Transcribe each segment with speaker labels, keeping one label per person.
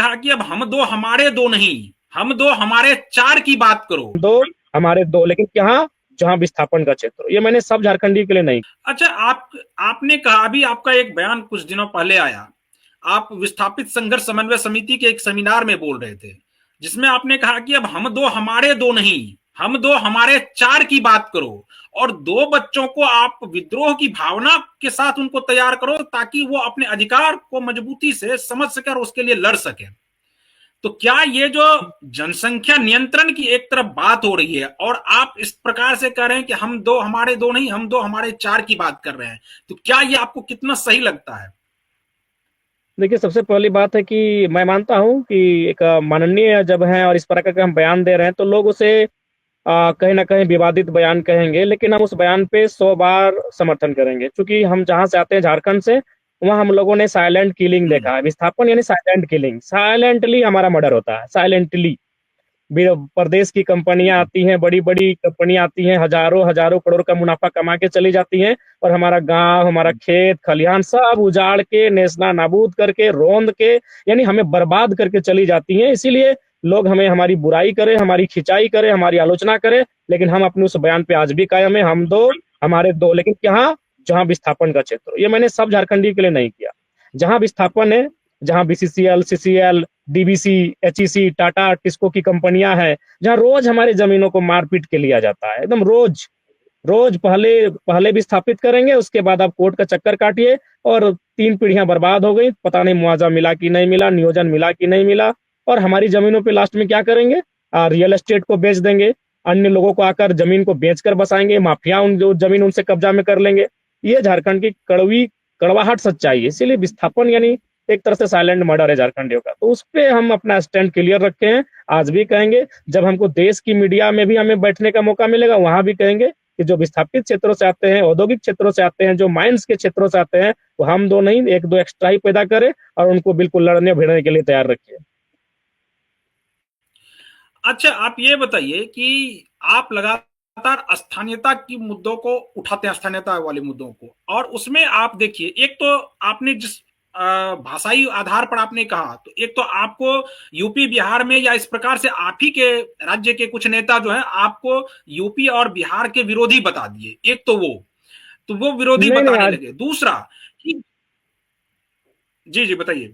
Speaker 1: कहा कि अब हम दो हमारे दो नहीं, हम दो हमारे चार की बात करो।
Speaker 2: दो हमारे दो, लेकिन यहाँ जहाँ विस्थापन का क्षेत्र, ये मैंने सब झारखंडी के लिए नहीं।
Speaker 1: अच्छा, आपने कहा, अभी आपका एक बयान कुछ दिनों पहले आया, आप विस्थापित संघर्ष समन्वय समिति के एक सेमिनार में बोल रहे थे, जिसमें आपने कहा कि अब हम दो हमारे दो नहीं, हम दो हमारे चार की बात करो, और दो बच्चों को आप विद्रोह की भावना के साथ उनको तैयार करो ताकि वो अपने अधिकार को मजबूती से समझ सके और उसके लिए लड़ सके। तो क्या ये जो जनसंख्या नियंत्रण की एक तरफ बात हो रही है और आप इस प्रकार से कह रहे हैं कि हम दो हमारे दो नहीं, हम दो हमारे चार की बात कर रहे हैं, तो क्या ये आपको कितना सही लगता है?
Speaker 2: देखिए, सबसे पहली बात है कि मैं मानता हूँ कि एक माननीय जब है और इस प्रकार का हम बयान दे रहे हैं तो लोग उसे कहीं ना कहीं विवादित बयान कहेंगे, लेकिन हम उस बयान पे 100 बार समर्थन करेंगे, क्योंकि हम जहाँ से आते हैं, झारखंड से, वहाँ हम लोगों ने साइलेंट किलिंग देखा है। विस्थापन यानी साइलेंट किलिंग, साइलेंटली हमारा मर्डर होता है, साइलेंटली। प्रदेश की कंपनियां आती हैं, बड़ी बड़ी कंपनियां आती हैं, हजारों हजारों करोड़ का मुनाफा कमा के चली जाती हैं, और हमारा गांव, हमारा खेत खलिहान सब उजाड़ के, नेस्ता नाबूद करके, रौंद के, यानी हमें बर्बाद करके चली जाती हैं। इसीलिए लोग हमें, हमारी बुराई करे, हमारी खिंचाई करे, हमारी आलोचना करे, लेकिन हम अपने उस बयान पे आज भी कायम है, हम दो हमारे दो, लेकिन यहाँ जहाँ विस्थापन का क्षेत्र, ये मैंने सब झारखंडी के लिए नहीं किया। जहाँ विस्थापन है, जहाँ BCCL, CCL, DBC, HEC, Tata, TISCO की कंपनियां हैं, जहाँ रोज हमारी जमीनों को मारपीट के लिया जाता है, एकदम रोज रोज। पहले पहले भी स्थापित करेंगे, उसके बाद आप कोर्ट का चक्कर काटिए, और 3 पीढ़ियां बर्बाद हो गई, पता नहीं मुआवजा मिला कि नहीं मिला, नियोजन मिला कि नहीं मिला, और हमारी जमीनों पे लास्ट में क्या करेंगे, रियल एस्टेट को बेच देंगे, अन्य लोगों को आकर जमीन को बेचकर बसाएंगे, माफिया उन जो जमीन उनसे कब्जा में कर लेंगे। ये झारखंड की कड़वी कड़वाहट सच्चाई है। इसीलिए विस्थापन यानी एक तरह से साइलेंट मर्डर है झारखंडियों का, तो उस पे हम अपना स्टैंड क्लियर रखे हैं, आज भी कहेंगे। जब हमको देश की मीडिया में भी हमें बैठने का मौका मिलेगा, वहां भी कहेंगे कि जो विस्थापित क्षेत्रों से आते हैं, औद्योगिक क्षेत्रों से आते हैं, जो माइंस के क्षेत्रों से आते हैं, वो हम दो नहीं, एक दो एक्स्ट्रा ही पैदा करें, और उनको बिल्कुल लड़ने भिड़ने के लिए तैयार रखिए।
Speaker 1: अच्छा, आप ये बताइए कि आप लगातार स्थानीयता की मुद्दों को उठाते हैं, स्थानीयता वाले मुद्दों को, और उसमें आप देखिए, एक तो आपने जिस भाषाई आधार पर आपने कहा, तो एक तो आपको यूपी बिहार में या इस प्रकार से आप ही के राज्य के कुछ नेता जो है आपको यूपी और बिहार के विरोधी बता दिए, एक तो वो विरोधी
Speaker 2: नहीं नहीं,
Speaker 1: बताने
Speaker 2: आज
Speaker 1: लगे। दूसरा कि जी जी बताइए।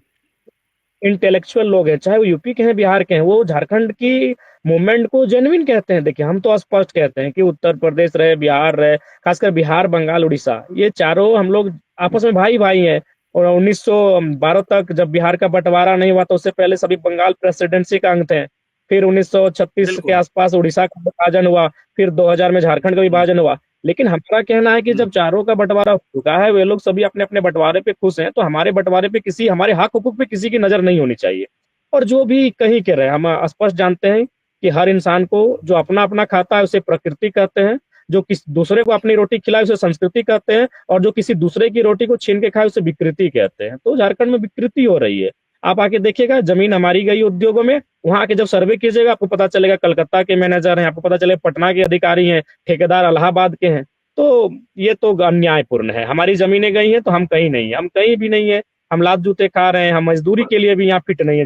Speaker 2: इंटेलेक्चुअल लोग हैं, चाहे वो यूपी के हैं, बिहार के हैं, वो झारखंड की मूवमेंट को जेन्युइन कहते हैं। देखिए, हम तो स्पष्ट कहते हैं कि उत्तर प्रदेश रहे, बिहार रहे, खासकर बिहार, बंगाल, उड़ीसा, ये चारों हम लोग आपस में भाई भाई हैं। और 1912 तक जब बिहार का बंटवारा नहीं हुआ, तो उससे पहले सभी बंगाल प्रेसिडेंसी का अंग थे। फिर 1936 के
Speaker 1: बिल्कुल।
Speaker 2: आसपास उड़ीसा का विभाजन हुआ, फिर 2000 में झारखंड का विभाजन हुआ। लेकिन हमारा कहना है कि
Speaker 1: हम्म।
Speaker 2: जब चारों का बंटवारा हो चुका है, वे लोग सभी अपने अपने बंटवारे पे खुश हैं, तो हमारे बंटवारे पे, किसी हमारे हक हुकूक पे किसी की नजर नहीं होनी चाहिए। और जो भी कहीं के रहे, हम स्पष्ट जानते हैं कि हर इंसान को जो अपना अपना खाता है उसे प्रकृति कहते हैं, जो किसी दूसरे को अपनी रोटी खिलाए उसे संस्कृति कहते हैं, और जो किसी दूसरे की रोटी को छीन के खाए उसे विकृति कहते हैं। तो झारखंड में विकृति हो रही है। आप आके देखिएगा, जमीन हमारी गई उद्योगों में, वहां आके जब सर्वे कीजिएगा, आपको पता चलेगा कलकत्ता के मैनेजर हैं, आपको पता चलेगा पटना के अधिकारी हैं, ठेकेदार इलाहाबाद के हैं। तो ये तो अन्यायपूर्ण है। हमारी जमीनें गई हैं तो हम कहीं नहीं है, हम कहीं भी नहीं है, हम लात जूते खा रहे हैं, हम मजदूरी के लिए भी यहाँ फिट नहीं है।